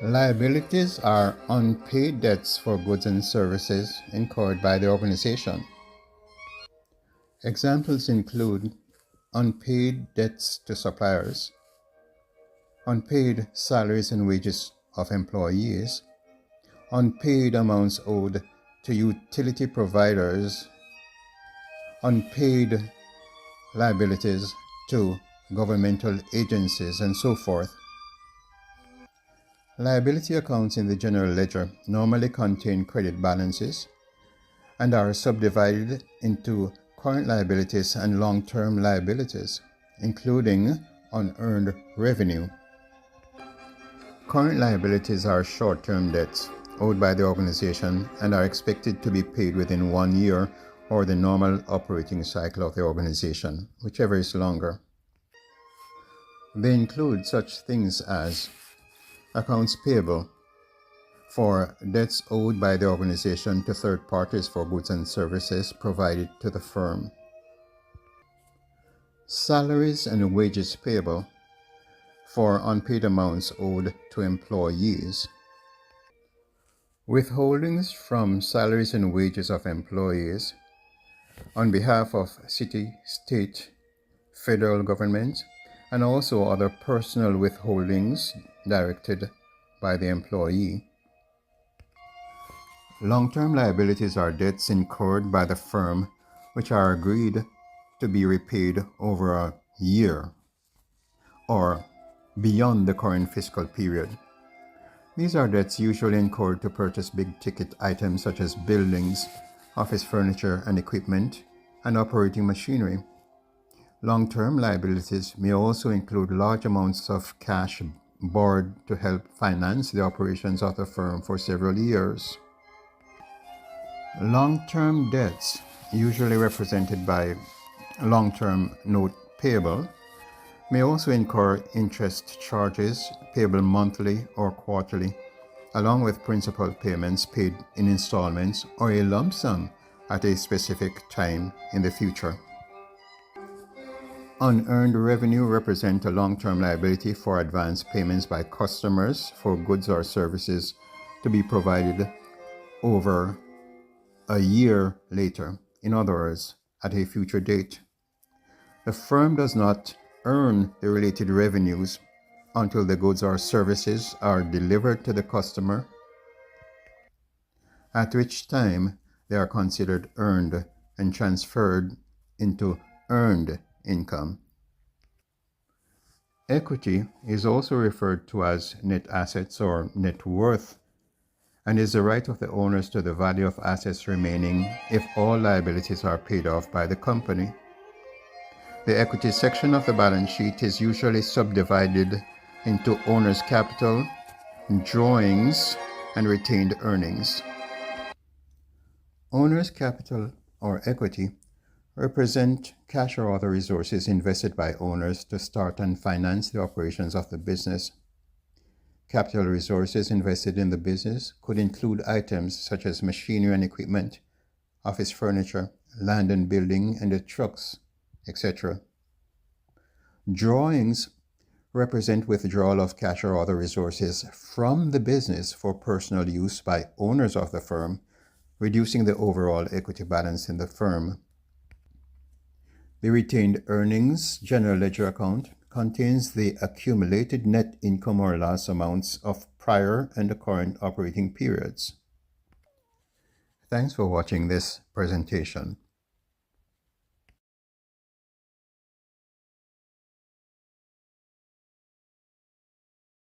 Liabilities are unpaid debts for goods and services incurred by the organization. Examples include unpaid debts to suppliers, unpaid salaries and wages of employees, unpaid amounts owed to utility providers, unpaid liabilities to governmental agencies, and so forth. Liability accounts in the general ledger normally contain credit balances and are subdivided into current liabilities and long-term liabilities, including unearned revenue. Current liabilities are short-term debts owed by the organization and are expected to be paid within 1 year or the normal operating cycle of the organization, whichever is longer. They include such things as accounts payable for debts owed by the organization to third parties for goods and services provided to the firm. Salaries and wages payable for unpaid amounts owed to employees. Withholdings from salaries and wages of employees on behalf of city, state, federal government, and also other personal withholdings directed by the employee. Long-term liabilities are debts incurred by the firm which are agreed to be repaid over a year or beyond the current fiscal period. These are debts usually incurred to purchase big-ticket items such as buildings, office furniture and equipment, and operating machinery. Long-term liabilities may also include large amounts of cash borrowed to help finance the operations of the firm for several years. Long-term debts, usually represented by long-term note payable, may also incur interest charges payable monthly or quarterly, along with principal payments paid in installments or a lump sum at a specific time in the future. Unearned revenue represents a long-term liability for advance payments by customers for goods or services to be provided over a year later, in other words, at a future date. The firm does not earn the related revenues until the goods or services are delivered to the customer, at which time they are considered earned and transferred into earned income. Equity is also referred to as net assets or net worth and is the right of the owners to the value of assets remaining if all liabilities are paid off by the company. The equity section of the balance sheet is usually subdivided into owner's capital, drawings, and retained earnings. Owner's capital or equity represent cash or other resources invested by owners to start and finance the operations of the business. Capital resources invested in the business could include items such as machinery and equipment, office furniture, land and building, and the trucks, etc. Drawings represent withdrawal of cash or other resources from the business for personal use by owners of the firm, reducing the overall equity balance in the firm. The retained earnings general ledger account contains the accumulated net income or loss amounts of prior and the current operating periods. Thanks for watching this presentation.